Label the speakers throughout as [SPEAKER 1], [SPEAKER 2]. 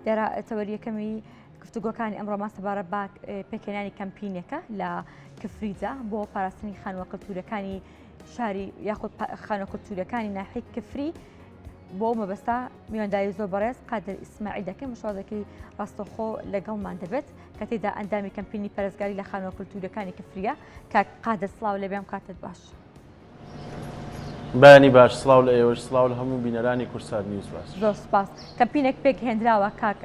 [SPEAKER 1] دیارە تەوەریەکەمی گفتوگۆکانی ئەمڕۆمان سەبارەت بە پێکێنانی کەمپینێکە لە کفریجە بۆ پاراستنی خانووە کەلتورەکانی شاری یاخود خانووە کەلتورەکانی ناحیەی کفری بۆ مەبەستا میوانداری زۆر بەڕێز قادر ئیسماعیل دەکەین مشاوەزێکی ڕاستەوخۆ لەگەڵمان دەبێت کە تێدا ئەندامی کەمپینی پەرستگاری لە خانووە کەلتورەکانی کفریە کاک قادر سڵاو لەبێم کاتت باش.
[SPEAKER 2] بانی باش سڵاو لە ئێوەش سڵاو لە هەموو بینەرانی کورسات نیوز باش.
[SPEAKER 1] زۆر سپاس. کەمپینێک پێک هێنراوە کاک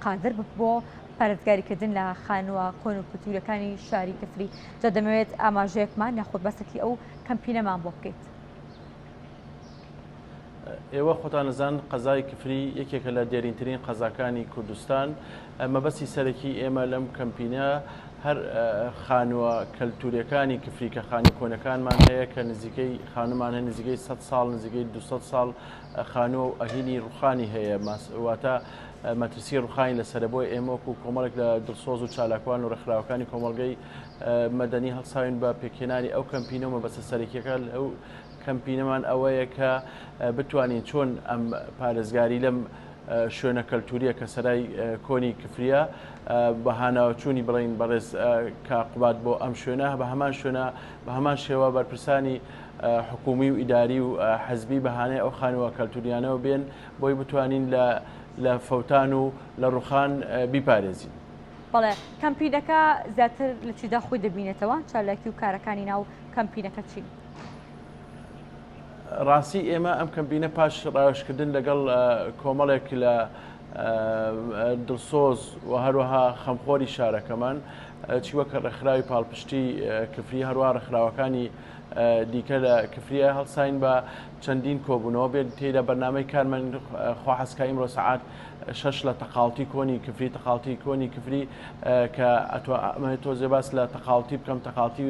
[SPEAKER 1] قادر بۆ پەرستگاریکردن لە خانووە کۆن و کولتورەکانی شاری کفری. جا دەمەوێت ئاماژەیەکمان یاخود بەسەکی ئەو کەمپینەمان بۆ بکەیت.
[SPEAKER 2] ئێوە خۆتان نەزان قەزای کفری یەکێکە لە دێرینترین قەزاکانی کوردستان. مەبەستی سەرەکی ئێمە لەم کەمپینە هەر خانووە کەلتورەکانی کفری کە خانی کۆنەکانمان هەیە کە نزیکەی خانومان هەیە نزیکەی 100 ساڵ نزیکەی 200 ساڵ خانووە و ئەهینی ڕوخانی هەیە واتە مەترسی ڕوخانی لەسەربۆی ئێمە وەکو کۆمەڵێک لە دڵسۆز و چالاکوان و ڕێکخراوەکانی کۆمەڵگەی مەدەنی هەڵساوین بە پێکێنانی ئەو کەمپینەوە بەسە سەرەکیەکە ئەو کەمپینەمان ئەوەیە کە بتوانین چۆن ئەم پارێزگاری لەم شوێنە کەلتوریە کە سەرای کۆنی کفریە بەهاناوچوونی بڵین بەڕێز کاقوبات بۆ ئەم شوێنە بە هەمان شوێنە بە هەمان شێوە بەرپرسانی حکومی و ئیداری و حەزبی بەهانەی ئەو خانووە کەلتوریانەوە بێن بۆی بتوانین لە فەوتان و لە ڕوخان بیپارێزین.
[SPEAKER 1] بەڵێ کەمپینەکە زیاتر لە چیدا خۆی دەبینێتەوە چالاکی و کارەکانی ناو کەمپینەکە چین؟
[SPEAKER 2] ڕاستی ئێمە ئەم کەمپینە پاش ڕاوێژکردن لەگەڵ کۆمەڵێک لە دڵسۆز و هەروەها خەمخۆری شارەکەمان چیوەکە ڕێکخراوی پاڵپشتی کفری هەروە ڕێکخراوەکانی دیکە لە کفریە هەڵساین بە چەندین کۆبوونەوە بێت تێدا بەرنامەی کارمان خواحەسکە ئیمڕۆ سەعات 6 لە تەقاڵتی کۆنی کفری تەقاڵتی کۆنی کفری کە ئەتوانێت تۆزێ باس لە تەقاڵتی بکەم تەقاڵتی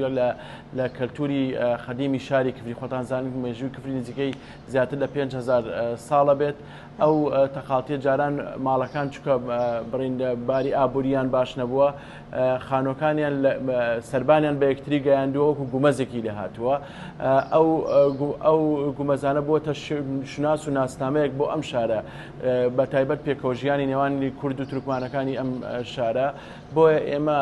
[SPEAKER 2] لە کەلتوری خەدیمی شاری کفری خۆتان زانین مێژووی کفری نزیکەی زیاتر لە 5000 ساڵە بێت ئەو تەقاڵتیە جاران ماڵەکان چکە بڕین باری ئابوووریان باش نەبووە خانۆکانیان سەربانیان بە یەکتری گەیاندووە وەکو گومەزێکی لە هاتووە ئەو گومەزانە بۆتە شناس و ناسنامەیەک بۆ ئەم شارە بە تایبەت پێکەوەژیانی نێوانی کورد و تورکمانەکانی ئەم شارە بۆیە ئێمە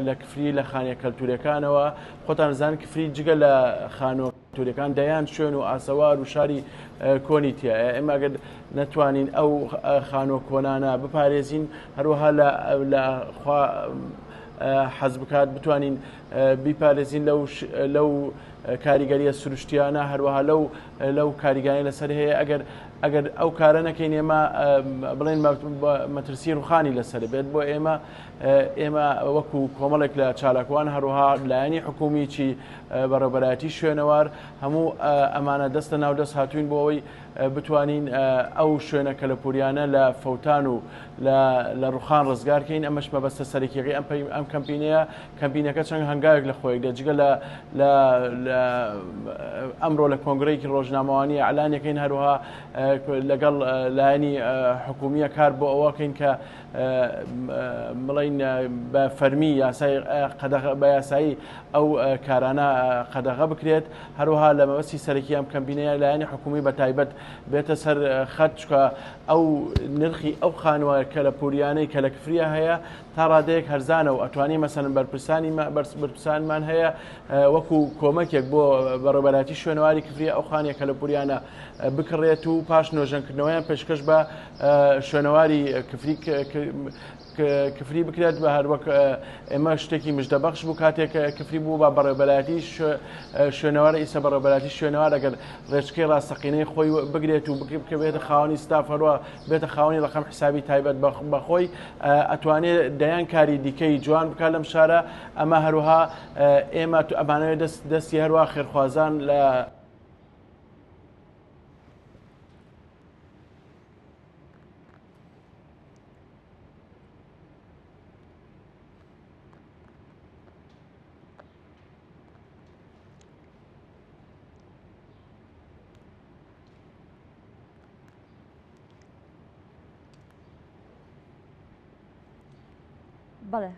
[SPEAKER 2] لە کفری لە خانیە کەلتورەکانەوە خۆتان زانن کفری جگە لە خانۆ کەلتورەکان دەیان شوێن و ئاسەوار و شاری کۆنی تایە ئێمە ئەگەر نەتوانین ئەو خانۆ کۆنانە بپارێزین هەروەها لە حەز بکات بتوانین بیپارێزین لەو کاریگەریە سروشتیانە هەروەها لەو کاریگانی لەسەر هەیە ئەگەر ئەو کارە نەکەین ئێمە بڵێن مەترسی ڕوخانی لەسەر بێت بۆ ئێمە وەکو کۆمەڵێک لە چالاکوان هەروەها لایەنی حکومیی بەڕێوەبەرایەتی شوێنەوار هەموو ئەمانە دەستە ناو دەست هاتوین بۆ ئەوەی بتوانین ئەو شوێنە کەلەپوریانە لە فەوتان و لە ڕوخان ڕزگارکەین ئەمەش مەبەستە سەرەکیەکەی ئەم کەمپینەکە چەند هەنگاوێک لە خۆی دەجگە لە ئەمڕۆ لە کۆنگرەیەکی ڕۆژنامەوانی ئەعلانەکەین هەروەها لەگەڵ لایەنی حکومیە کار بۆ ئەوەکەین کە بڵین بە فەرمی بە یاسایی ئەو کارانە قەدەغە بکرێت هەروەها لە مەبەستی سەرەکی ئەم کەمپینەیە لایەنی حکومی بە تایبەت بێتە سەر خەت چکە ئەو نرخی ئەو خانووە کە لە پوریانەی کە لە کفریە هەیە تا ڕادەیەک هەرزانە و ئەتوانی مەسەن بەرپرسانمان هەیە وەکو کۆمەکێک بۆ بەڕێوەبەرایەتی شوێنەواری کفریە ئەو خانیە کە لە پوریانە بکڕێت و پاش نۆژەنکردنەوەیان پێشکەش بە شوێنەواری کفری بکرێت بە هەروەک ئێمە شتێکی مژدەبەخش بوو کاتێک کفری بوو بە بەڕێوەبەرایەتی شوێنەوارە ئیسە بەڕێوەبەرایەتی شوێنەوار ئەگەر ڕێچکەی ڕاستەقینەی خۆی بگرێت و بێتە خاوەنی ستاف هەروە بێتە خاوەنی ڕقم حسابی تایبەت بەخۆی ئەتوانێت دەیان کاری دیکەی جوان بکات لەم شارە ئەمە هەروها ئێمە ئەمانەوێت دەستی هەروە خێرخوازان لە
[SPEAKER 1] بەڵێ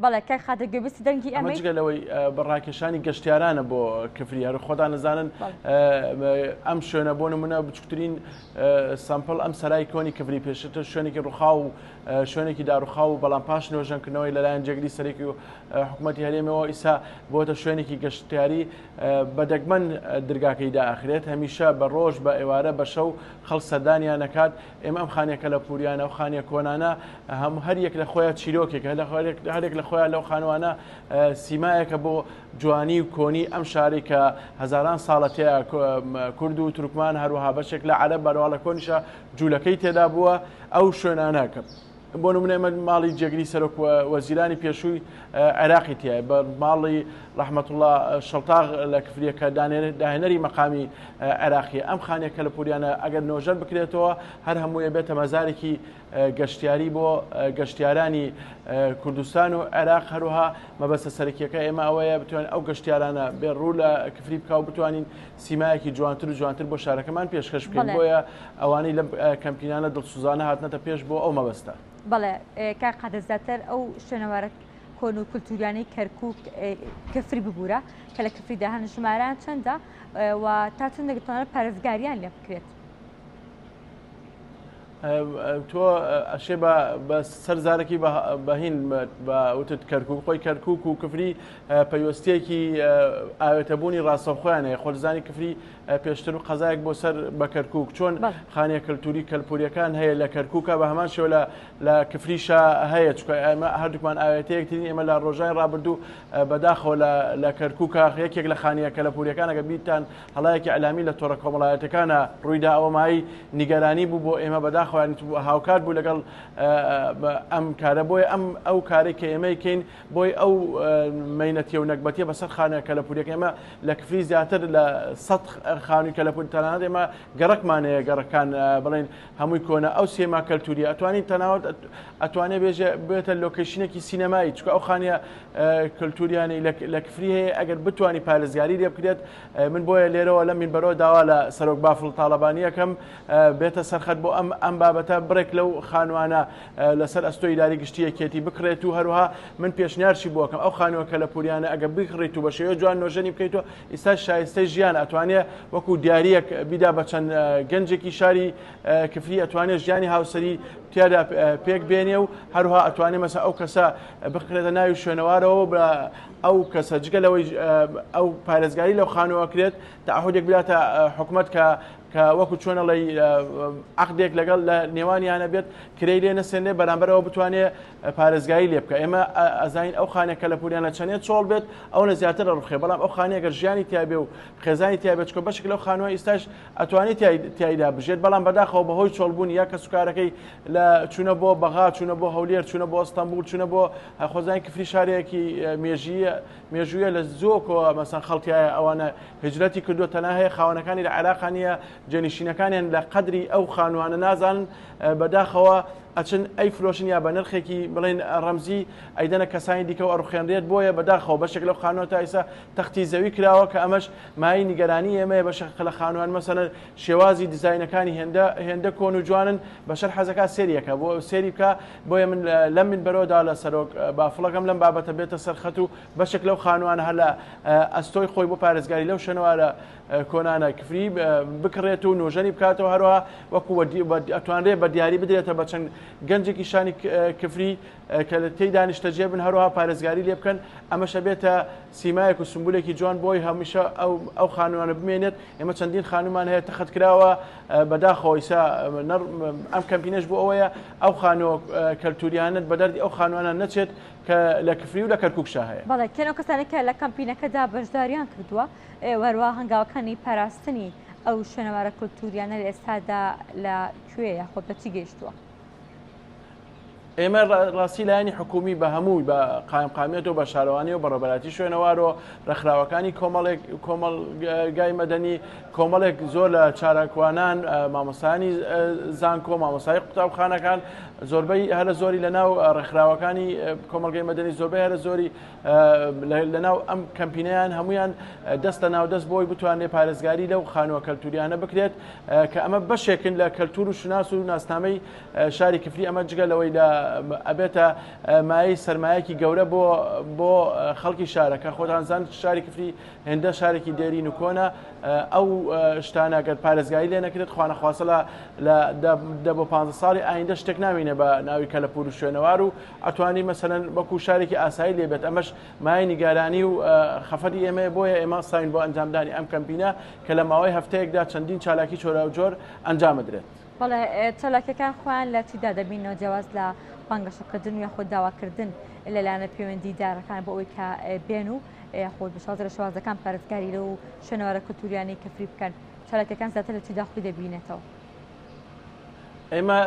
[SPEAKER 1] بەڵێ کای خاتە گوێبستی دەنگی
[SPEAKER 2] ئەمە جگەلەوەی بەڕاکێشانی گەشتیارانە بۆ کفری هەر خۆدا نەزانن ئەم شوێنە بۆ نمونە بچووترین سامپڵ ئەم سەرای کۆنی کفری پێشتر شوێنێکی ڕووخا و شوێنێکی داڕوخا و بەڵام پاش نوێژەنکردنەوەی لەلایەن جێگری سەرێکی و حکوومەتی هەرێمەوە ئیسا بۆتە شوێنێکی گەشتیاری بەدەگمەن درگاکەی داخرێت هەمیشە بە ڕۆژ بە ئێوارە بە شەو خەڵ سەردانیان نەکات ئێمە ئەم خانێکە لە پوریانە و خانیە کۆنانە هەموو هەریەک لە خۆیان چیرۆکێکە هەرێک لە خۆیان لەو خانوانە سیمایەکە بۆ جوانی و کۆنی ئەم شاری کە هەزاران ساڵە تێ کورد و تورکمان هەروەها بەشێک لە عەرەب بەرەواڵە کۆنیشە جوولەکەی تێدا بووە ئەو شوێنانەکە بۆ نمونە ماڵی جێگری سەرۆک وەزیرانی پێشووی عێراقی تایە بە ماڵی ڕەحمەت الله شەڵتاغ لە کفریەکە داهێنەری مەقامی عێراقی ئەم خانێکە لە پوریانە ئەگەر نۆژەر بکرێتەوە هەر هەموویە بێتە مەزارێکی گەشتیاری بۆ گەشتیارانی کوردستان و عێراق هەروها مەبەستە سەرەکیەکە ئێمە ئەوەیە بتوانین ئەو گەشتیارانە بێڕوو لە کفری بکە و بتوانین سیمایەکی جوانتر و جوانتر بۆ شارەکەمان پێشکەش بکەین بۆیە ئەوانەی لە کەمپینانە دڵسوزانە هاتنەتە پێش بۆ ئەو مەبەستە.
[SPEAKER 1] بەڵێ کا قەدەزاتەر ئەو شوێنەوارە کۆن و کولتوریانەی کەرکووک کەفری ببوورە کە لە کفریدا هەن ژمارەیان چەندە و تا چەند دەتوانێت پارێزگاریان لێ بکرێت.
[SPEAKER 2] تۆ ئەشێ بە سەرزارێکی بەهین بەوتت کەرکووک خۆی کەرکووک و کفری پەیوەستیەکی ئاوێتەبوونی ڕاستەوخۆیانەیە خۆرزانی کفری پێشتر و قەزایەک بۆ سەر بە کەرکووک چۆن خانیە کەلتوری کەلپوریەکان هەیە لە کەرکووکە بە هەمان شێوە لە کفریشە هەیە چکە ئێمە هەردووکمان ئاوێتەیەکترین ئێمە لە ڕۆژای ڕابردوو بەداخەوە لە کەرکووکە یەکێک لە خانیە کەلەپوریەکانەکە بیتان هەڵایەکی ئەلامی لە تۆڕە کۆمەڵایەتەکانە ڕوویدا ئەوە مای نیگەرانی بوو بۆ ئێمە بەداخەوە هاوکات بوو لەگەڵ ئەم کارە بۆی ئەو کارێک کە ئێمەیکەین بۆی ئەو مەینەتیە و نەکبەتیە بەسەر خانە کەلەپوریەکە ئەمە لە کفری زیاتر لە 100 خانووی کەلەپوری تەنانەت ئێمە گەڕەکمانەیە گەڕەکان بڵێن هەمووی کۆنە ئەو سێما کەلتوریە ئەتوانین تەناوت ئەتوانێت بێژە بێتە لۆکیشنێکی سینەمایی چکە ئەو خانیە کەلتوریانی لە کفری هەیە ئەگەر بتوانی پارێزگاری لێ بکرێت من بۆیە لێرەوە لە مینبەرەوە داوا لە سەرۆک بافڵ تاڵەبانیەکەم بێتە سەرخەت بۆ ئەم بابەتە بڕێک لەو خانوانە لەسەر ئەستۆی داری گشتی یەکێتی بکرێت و هەروها من پێشنیارچی بۆکەم ئەو خانووە کە لە پوریانە ئەگە بکڕیت و بە شێوە جوان نۆژەنی بکەیتەوە ئێستا شایستەی ژیان ئەتوانێت وەکو دیارەک بیدا بە چەند گەنجێکی شاری کفری ئەتوانێت ژیانی هاوسەری تیادا پێک بێنێ و هەروها ئەتوانێت مەسە ئەو کەسە بخرێتە ناوی شوێنەوارەوە ئەو کەسە جگەلەوەی ئەو پارێزگاری لەو خانووە کرێت تا ئەهودێک بلاتە حکوومەت کە وەکو چۆنەڵی عقدێک لەگەڵ لە نێوانیانە بێت کرێی لێ نەسێنێ بەرامبەرەوە بتوانێت پارێزگایی لێ بکە ئێمە ئەزانین ئەو خانێکە لە پوریانە چەندێت چۆڵ بێت ئەو لە زیاتر ڕخێ بەڵام ئەو خانەیەگەر ژیانی تیابێ و خێزانی تیابێت چکە بەشێک لەو خانووە ئیستاش ئەتوانێت تیایدا بژێت بەڵام بەداخەوە بەهۆی چۆڵبوون یا کە سوکارەکەی لە چوونە بۆ بەغا چوونە بۆ هەولێر چوونە بۆ ئەستەمبول چوونە بۆ خۆزانی کفری شارێکی مێژویە لە زۆکەوە مەسەن خەڵکیایە ئەوانە هجرەتی کردووە تەنها هەیە خاوەنەکانی لە عێراقانیە جێنشینەکانیان لە قەدری ئەو خانووانە نازانن بەداخەوە ئەچن ئەی فرۆشن یا بە نرخێکی بڵێن ڕەمزی ئەیدەنە کەسانی دیکە و ئەڕوخێنرێت بۆیە بەداخەوە بەشێک لەو خانووە تا ئێستا تەختی زەوی کراوە کە ئەمەش مای نیگەرانی ئێمەیە بەشێک لە خانووان مەسەلەن شێوازی دیزاینەکانی هێندە کۆن و جوانن بەشەر حەزەکە سێریەکە بۆ سێری بکە بۆیە من لەم منبەرەوەدا لە سەرۆک بافڵەکەم لەم بابەتە بێتە سەرخەت و بەشێک لەو خانووان هەر لە ئەستۆی خۆی بۆ پارێزگاری لەو شوێنەوارە کۆنانە کفری بکڕێت و نۆژەنی بکاتەوە هەروەها وەکو ئەتوانرێت بە دیاری بدرێتە بە چەند گەنجێکی شانی کفری کە تێی دانیشتەجێ بن هەروەها پارێزگاری لێ بکەن ئەمەشە بێتە سیمایەک و سمبولێکی جوان بۆی هەمیشە ئەو خانووانە بمێنێت ئێمە چەندین خانومان هەیە تەخت کراوە بەداخەوە ئیسا ئەم کەمپینەش بۆ ئەوەیە ئەو خانووە کەلتوریانت بە دەردی ئەو خانوانە نەچێت کە لە کفری و لە کەرکووکشا هەیە.
[SPEAKER 1] بەڵێ کێنەوە کەسانێکە لە کەمپینەکەدا بەشداریان کردووە وەروە هەنگاوەکانی پاراستنی ئەو شوێنەوارە کولتوریانە لە ئێستادا لە کوێیە خۆت بە چی گەیشتووە؟
[SPEAKER 2] ئێمە ڕاستی لایەنی حکومی بە هەمووی بە قایمقامیەت و بە شارەوانی و بەڕێبەراتی شوێنەوار و ڕێکخراوەکانی کۆمەڵگای مەدەنی کۆمەڵێک زۆر لە چارەکوانان مامۆستایانی زانکۆ مامۆستای قوتابخانەکان زۆربەی هەرە زۆری لە ناو ڕێکخراوەکانی کۆمەڵگەی مەدەنی زۆربەی هەرە زۆری لە ناو ئەم کەمپینەیان هەمویان دەستە ناو دەست بۆی بتوانێت پارێزگاری لەو خانووە کەلتوریانە بکرێت کە ئەمە بەشێکن لە کەلتور و شناس و ناسنامەی شاری کفری ئەمە جگە لەوەی لە ئەبێتە مای سەرمایەکی گەورە بۆ خەڵکی شارەکە. خۆتانزان شاری کفری هێندە شارێکی دێرین و کۆنە، ئەو شتانە گەر پارێزگایی لێ نەکرێت خوانەخواسە لە 15 ساڵی ئایندە شتێک نامینە بە ناوی کەلەپور و شوێنەوار و ئەتوانی مەسەلەن وەکو شارێکی ئاسایی لێبێت. ئەمەش مای نیگارانی و خەفەتی ئێمە بۆیە ئێمە ساین بۆ ئەنجامدانی ئەم کەمپینە کە لە ماوەی هەفتەیەکدا چەندین چالاکی جۆرە و جۆر ئەنجامەدرێت.
[SPEAKER 1] بەڵێ چالاکیەکان خۆیان لە چیدا دەبینەوە جیاواز لە بانگەشەکردن و یاخۆ داواکردن لەلایەنە پەیوەندیدارەکان بۆ ئەوەی کە بێن و خۆ شازەکان پارێزگاری لە و شوێنەوارە کەلتوریانی کەفری بکەن. چالاکیەکان زیاتر لە چیدا خۆی دەبینێتەوە؟
[SPEAKER 2] ئێمە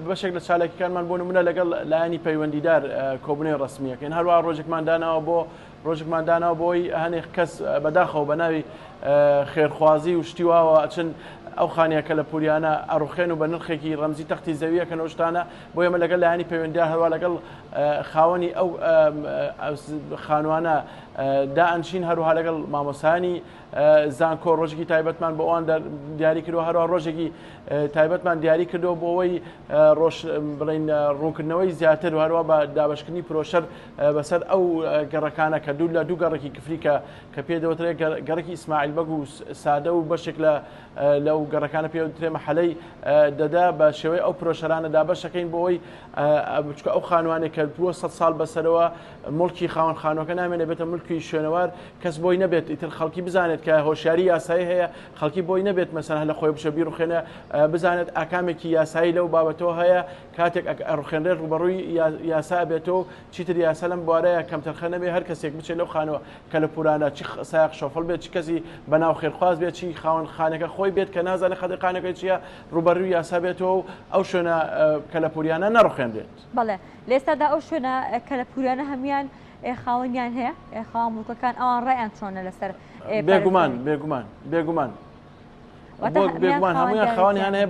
[SPEAKER 2] بەشێک لە چالاکیەکانمان بۆ نمونە لەگەڵ لایەنی پەیوەندیدار کۆبوونەوەی ڕسمیەکەین. هەروە ڕۆژێکمان داناوە بۆی هەنێک کەس بەداخەوە بە ناوی خێرخوازی و شتی واوە ئەچن ئەو خانیە کەلەپوریانە ئەڕوخێن و بە نرخێکی ڕەمزی تەختی زەویەکەن ئەو شتانە بۆ ئێمە لەگەڵ لایەنی پەیوەندیدار هەروە لەگەڵ خاوەنی ئەو خانوانە دائەنشین، هەروها لەگەڵ مامۆسانی زانکۆ ڕۆژێکی تایبەتمان بۆ ئەوان دیاری کردو، هەروە ڕۆژێکی تایبەتمان دیاری کردو بۆ ئەوەی بڵین ڕوونکردنەوەی زیاتر و هەروە بە دابشکردنی پرۆشەر بەسەر ئەو گەڕەکانە کە دوو گەڕێکی کفری کە پێدەوترێت گەڕێکی ئیسماعیل بەگ و سادە و بەشێک لەو گەڕەکانە پێوترێ مەحەلەی دەدا بە شێوەی ئەو پرۆشەرانە دابەشەکەین بۆ ئەوەی بچکە ئەو خانوانێک کە 200 ساڵ بەسەرەوە مڵکی خاوەن خانوەکە نامێنێ بێتە ملکی شوێنەوار، کەس بۆی نەبێت ئیتر خەڵکی بزانێت کە هۆشیاری یاسایی هەیە، خەڵکی بۆی نەبێت مەسەن لە خۆی بشە بیرڕوخێنە بزانێت ئاکامێکی یاسایی لەو بابەتەوە هەیە، کاتێک ڕوخێنرێت ڕوبەڕووی یاسا بێتەوە چیتر یاسا لەم بوارەیە کەمتەرخە نەبێ هەر کەسێک بچێت لەو خانەوە کەلەپورانە چی سایق شۆفڵ بێت، چی کەسی بەناو خێرخواز بێت، چی خاوەن خانەکە خۆی بێت کە نازانێت خەدەقانەکەی چییە، ڕوبەڕووی یاسا بێتەوە و ئەو شوێنە کەلەپوریانە نەڕوخێنرێت.
[SPEAKER 1] بەڵێ لێستادا ئەو شوێنە کەلەپوریانە هەمویان خاوەنیان هەیە، خاوەن مڵکەکان ئەوان ڕێیان چۆنە لەسەر
[SPEAKER 2] بێگومان هەمویان خاوەنیان هەیە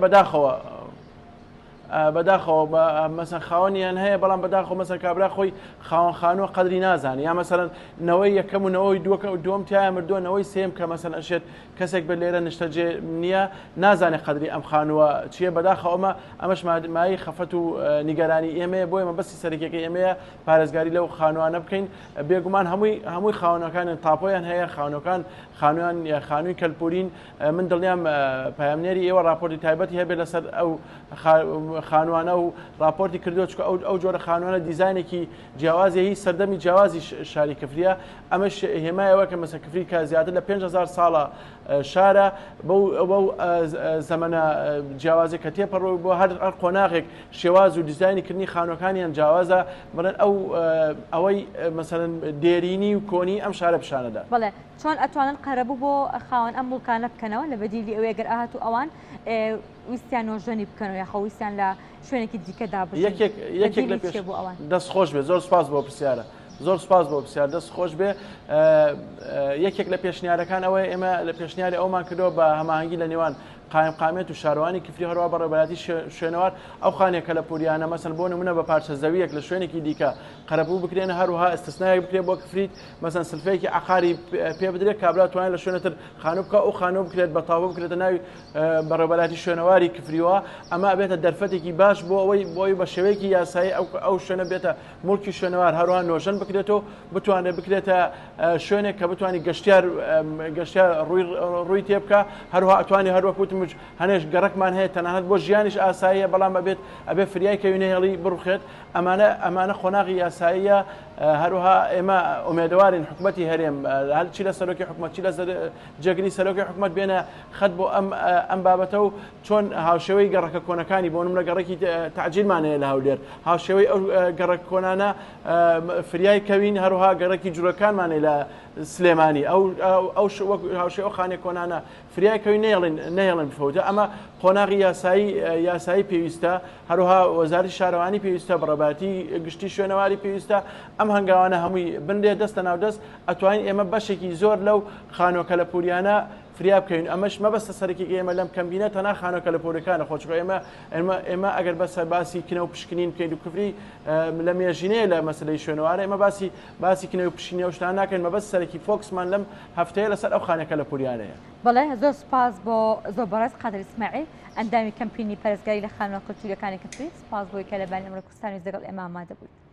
[SPEAKER 2] بەداخەوە مەسەن خاوەنیان هەیە، بەڵام بەداخەوە مەسەن کابرا خۆی خاوەن خانووە قەدری نازانێت، یا مەسەرەن نەوەی یەکەم و نەوەی دووەم تایە مردووە، نەوەی سێم کە مەسەن ئەشێت کەسێک بە لێرە نیشتەجێ نییە نازانێت قەدری ئەم خانووە چییە. بەداخەوە ئەمەش مای خەفەت و نیگەرانی ئێمەیە، بۆ ئێمە بەسی سەرەکیەکەی ئێمەیە پارێزگاری لەو خانووانە بکەین. بێگومان هەمووی خاوەنەکان تاپۆیان هەیە، خانووان یا خانووی کەلپورین. من دڵنیام پایامنێری ئێوە راپۆرتی تایبەتی هەبێت لەسەر ئەو خانوانە و راپۆرتی کردو، چکە ئەو جۆرە خانوانە دیزاینێکی جیاوازی هی سەردەمی جیاوازی شاری کفریە. ئەمەش هێمایەوە کە مەسە کفری کە زیاتر لە 5000 ساڵە شارە بەو زەمەنە جیاوازی کە تێپەڕۆی بۆ هەر قۆناغێک شێواز و دیزاینی کردنی خانوەکانیان جیاوازە، بڵێن ئەوەی مەسەرەن دێرینی و کۆنی ئەم شارە پیشانەدا.
[SPEAKER 1] بەڵێ چۆن ئەتوانن قەرەبوو بۆ خاوەن ئەم مڵکانە بکەنەوە لە بەدیلی ئەوەیە گەر ئاهات و ئەوان ویستیان نۆژەنی بکەنەوە یاخە ویستیان لە شوێنێکی دیکەدا
[SPEAKER 2] یەکێک لە پێش دەست خۆش بێ. زۆر سپاس بۆ پرسیارە، زۆر سپاس بۆ پرسیار، دەست خۆش بێ. یەکێک لە پێشنیارەکان ئەوەیە ئێمە لە پێشنیاری ئەومان کردەوە بە هەماهەنگی لە نێوان قامێت و شاروانی کفری هەروە بەڕێبەتی شوێنەوار ئەو خانێک کەلەپوریانە مەسەن بۆ نمونە بە پارچە زەویەک لە شوێنێکی دیکە قەرەبوو بکرێنە، هەروەها ئەستثنایەک بکرێت بۆ کفریت مەسەن سلفەیەکی عقاری پێ بدرێت کابرا توانێت لە شوێنەتر خانوو بکە، ئەو خانوو بکرێت بە تاوە بکرێتە ناوی بەڕێبەتی شوێنەواری کفریەوە. ئەمە بێتە دەرفەتێکی باش بۆ ئەوەی بە شێوەیەکی یاسایی ئەو شوێنە بێتە مڵکی شوێنەوار، هەروە نۆژەن بکرێتەوە بتوانێت بکرێتە شوێنێک کە بتوانانی گەشتیار ڕووی تێبکە، هەروها ئەتوانی هەروەکوتم هەنێش گەڕکمان هەیە تەنانەت بۆ ژیانیش ئاساییە، بەڵام ئەبێ فریای کەوینە هێڵی بڕوخێت. ئەمانە خۆناغی یاساییە. هەروها ئێمە ئومێدەوارین حکومەتی هەرێم هەرچی لە سەرۆکی حکومەت چی لە جێگری سەرۆکی حکومەت بێنە خەت بۆ ئەم بابەتە و چۆن هاوشێوەی گەڕەکە کۆنەکانی بۆ نمونە گەڕێکی تعجیلمانەیە لە هەولێر، هاوشێوەی ئەو گەڕەک کۆنانە فریای کەوین، هەروها گەڕێکی جوورەکانمانێ لە سلێمانی ئەو هاوشێوە خانێک کۆنانە فریای کەوی نەیڵێن بفەوتە. ئەمە قۆناغی یاسایی پێویستە، هەروها وەزارەتی شارەوانی پێویستە، بەڕێبەتی گشتی شوێنەواری پێویستە. ئەم هەنگاوانە هەمووی بندێ دەستە ناو دەست ئەتوانین ئێمە بەشێکی زۆر لەو خانووە کەلەپوریانە فریا بکەین ئەمەش مەبەستە سەرەکی ئێمە لەم کەمبینە تەنها خانۆکە لە پۆلەکانە خۆچکە ئێمە ئەگەر بەسەر باسی کنە و پشکنین بکەین و کفری لە مێژینەیە لە مەسلەی شوێنەوارە ئێمە باسی کنە و پشکنی و شتان ناکەین مەبەست سەرەکی فۆکسمان لەم هەفتەیە لەسەر ئەو خانەکە لە پۆلیانەیە.
[SPEAKER 1] بەڵێ زۆر سپاس بۆ زۆر بەڕێز قادر ئیسماعیل ئەندامی کەمپینی پەرستگاری لە خانۆکە کەلتوریەکانی کفری سپاس بۆی کە لە بەرنامە کوردستانی لەگەڵ ئێمە ئامادە بوویت.